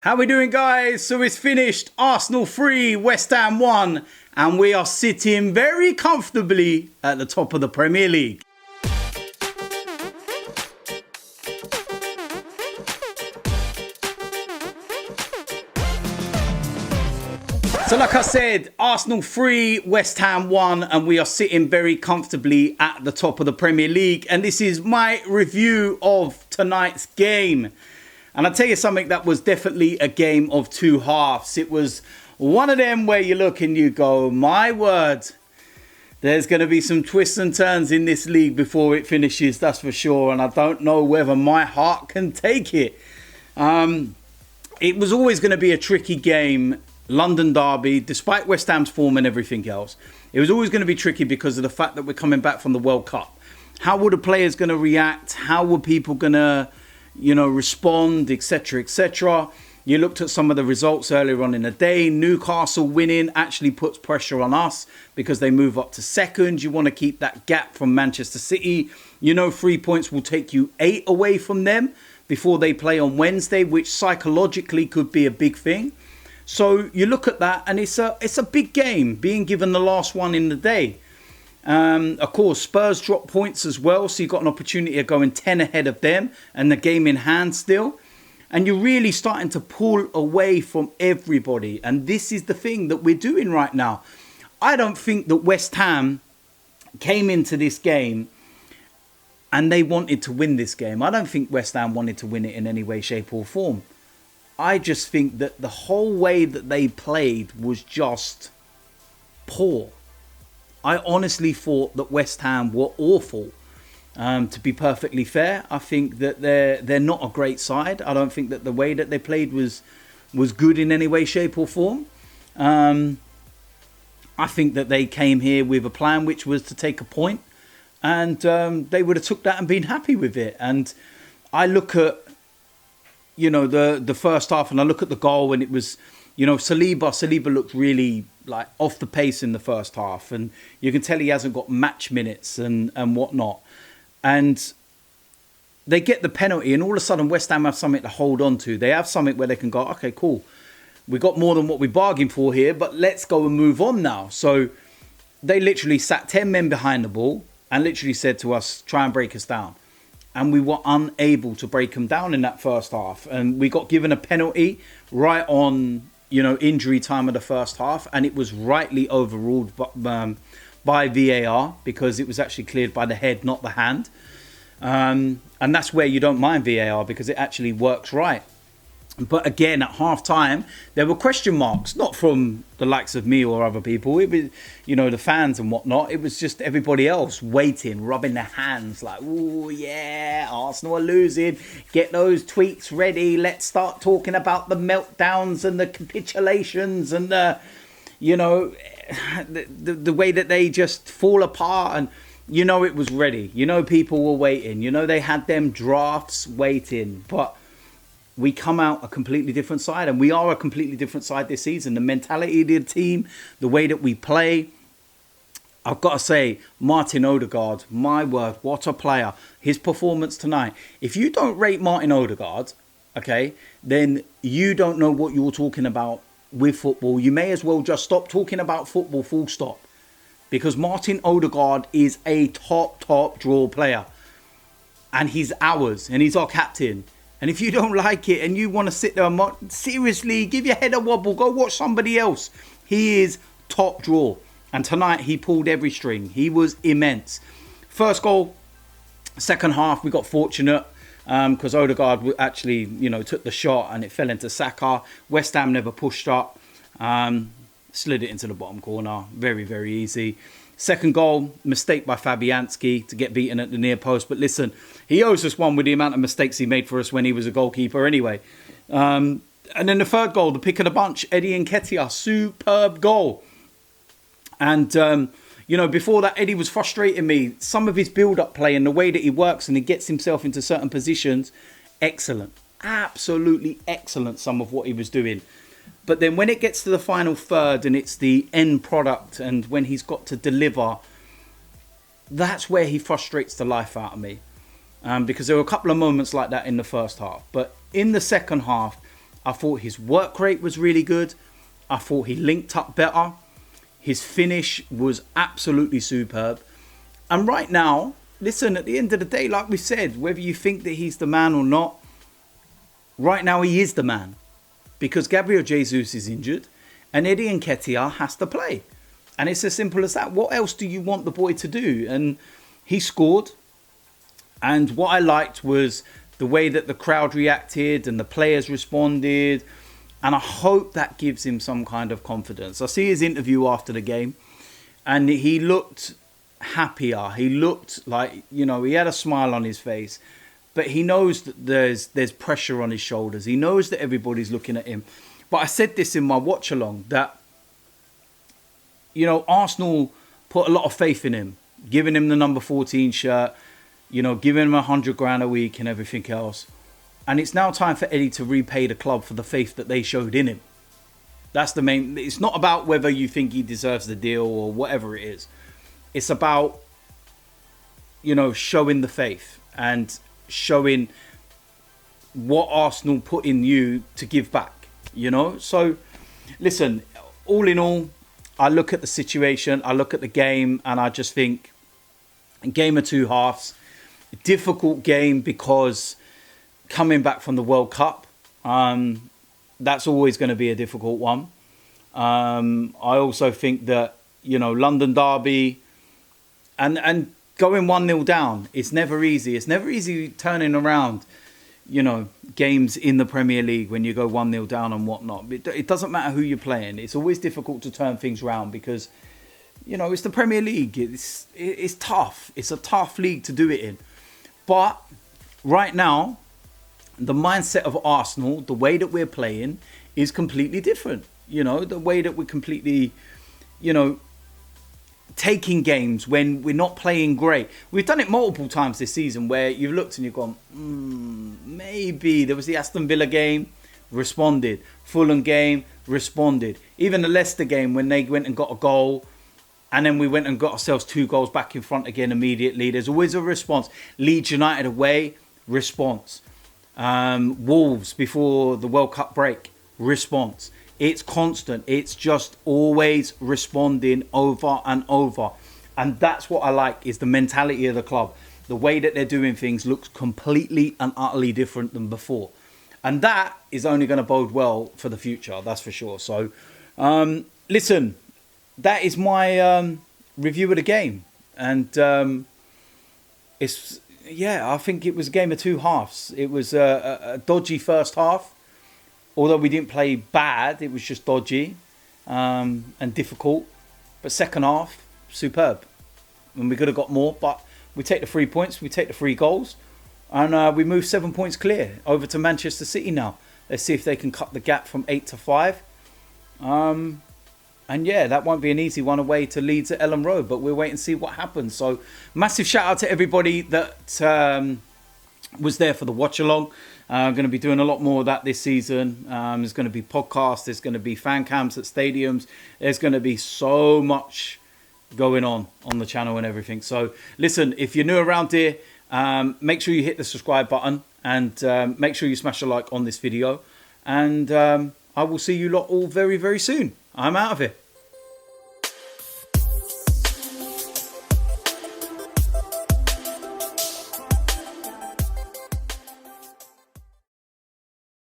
How we doing, guys? So it's finished. Arsenal 3, West Ham 1, and we are sitting very comfortably at the top of the Premier League. So like I said, Arsenal 3, West Ham 1, and we are sitting very comfortably at the top of the Premier League. And this is my review of tonight's game. And I'll tell you something, that was definitely a game of two halves. It was one of them where you look and you go, my word, there's going to be some twists and turns in this league before it finishes, that's for sure. And I don't know whether my heart can take it. It was always going to be a tricky game. London derby, despite West Ham's form and everything else, it was always going to be tricky because of the fact that we're coming back from the World Cup. How were the players going to react? How were people going to, respond, etc., etc.? You looked at some of the results earlier on in the day. Newcastle winning actually puts pressure on us because they move up to second. You want to keep that gap from Manchester City. 3 points will take you 8 away from them before they play on Wednesday, which psychologically could be a big thing. So you look at that and it's a big game, being given the last one in the day. Of course, Spurs drop points as well, so you've got an opportunity of going 10 ahead of them and the game in hand still. And you're really starting to pull away from everybody. And this is the thing that we're doing right now. I don't think that West Ham came into this game and they wanted to win this game. I don't think West Ham wanted to win it in any way, shape or form. I just think that the whole way that they played was just poor. I honestly thought that West Ham were awful. To be perfectly fair, I think that they're not a great side. I don't think that the way that they played was good in any way, shape or form. I think that they came here with a plan which was to take a point, and they would have took that and been happy with it. And I look at the first half, and I look at the goal, and it was, Saliba looked really like off the pace in the first half, and you can tell he hasn't got match minutes and whatnot. And they get the penalty, and all of a sudden West Ham have something to hold on to. They have something where they can go, okay, cool, we got more than what we bargained for here, but let's go and move on now. So they literally sat 10 men behind the ball and literally said to us, try and break us down. And we were unable to break them down in that first half. And we got given a penalty right on, injury time of the first half. And it was rightly overruled by VAR because it was actually cleared by the head, not the hand. And that's where you don't mind VAR because it actually works right. But again, at half time, there were question marks, not from the likes of me or other people. It was, the fans and whatnot. It was just everybody else waiting, rubbing their hands like, oh, yeah, Arsenal are losing. Get those tweets ready. Let's start talking about the meltdowns and the capitulations and the way that they just fall apart. And, it was ready. People were waiting. They had them drafts waiting. But we come out a completely different side, and we are a completely different side this season. The mentality of the team, the way that we play. I've got to say, Martin Odegaard, my word, what a player. His performance tonight. If you don't rate Martin Odegaard, okay, then you don't know what you're talking about with football. You may as well just stop talking about football, full stop. Because Martin Odegaard is a top draw player. And he's ours, and he's our captain. And if you don't like it and you want to sit there and seriously give your head a wobble, go watch somebody else. He is top draw. And tonight he pulled every string. He was immense. First goal, second half, we got fortunate because Odegaard actually, took the shot and it fell into Saka. West Ham never pushed up. Slid it into the bottom corner. Very, very easy. Second goal, mistake by Fabianski to get beaten at the near post. But listen, he owes us one with the amount of mistakes he made for us when he was a goalkeeper anyway. And then the third goal, the pick of the bunch, Eddie Nketiah, superb goal. And, before that, Eddie was frustrating me. Some of his build-up play and the way that he works and he gets himself into certain positions, excellent. Absolutely excellent, some of what he was doing. But then when it gets to the final third and it's the end product and when he's got to deliver, that's where he frustrates the life out of me. Because there were a couple of moments like that in the first half. But in the second half, I thought his work rate was really good. I thought he linked up better. His finish was absolutely superb. And right now, listen, at the end of the day, like we said, whether you think that he's the man or not, right now he is the man. Because Gabriel Jesus is injured and Eddie Nketiah has to play. And it's as simple as that. What else do you want the boy to do? And he scored. And what I liked was the way that the crowd reacted and the players responded. And I hope that gives him some kind of confidence. I see his interview after the game and he looked happier. He looked like, you know, he had a smile on his face. But he knows that there's pressure on his shoulders. He knows that everybody's looking at him. But I said this in my watch along that, you know, Arsenal put a lot of faith in him, giving him the number 14 shirt, you know, giving him $100,000 a week and everything else. And it's now time for Eddie to repay the club for the faith that they showed in him. That's the main. It's not about whether you think he deserves the deal or whatever it is. It's about, you know, showing the faith and showing what Arsenal put in you to give back, you know. So listen, all in all, I look at the situation, I look at the game, and I just think a game of two halves. A difficult game because coming back from the World Cup, that's always going to be a difficult one. I also think that, you know, London derby and going 1-0 down, it's never easy. It's never easy turning around, you know, games in the Premier League when you go 1-0 down and whatnot. It doesn't matter who you're playing. It's always difficult to turn things around because, you know, it's the Premier League. It's tough. It's a tough league to do it in. But right now, the mindset of Arsenal, the way that we're playing is completely different. You know, the way that we're completely, you know, taking games when we're not playing great. We've done it multiple times this season where you've looked and you've gone, maybe. There was the Aston Villa game, responded. Fulham game, responded. Even the Leicester game when they went and got a goal and then we went and got ourselves 2 goals back in front again immediately. There's always a response. Leeds United away, response. Wolves before the World Cup break, response. It's constant. It's just always responding over and over. And that's what I like, is the mentality of the club. The way that they're doing things looks completely and utterly different than before. And that is only going to bode well for the future, that's for sure. So, listen, that is my review of the game. And I think it was a game of two halves. It was a dodgy first half. Although we didn't play bad, it was just dodgy and difficult. But second half, superb. And we could have got more, but we take the 3 points, we take the 3 goals, and we move 7 points clear over to Manchester City now. Let's see if they can cut the gap from 8 to 5. And yeah, that won't be an easy one away to Leeds at Ellen Road, but we'll wait and see what happens. So massive shout out to everybody that was there for the watch along. I'm going to be doing a lot more of that this season. There's going to be podcasts. There's going to be fan cams at stadiums. There's going to be so much going on the channel and everything. So listen, if you're new around here, make sure you hit the subscribe button and make sure you smash a like on this video. And I will see you lot all very, very soon. I'm out of here.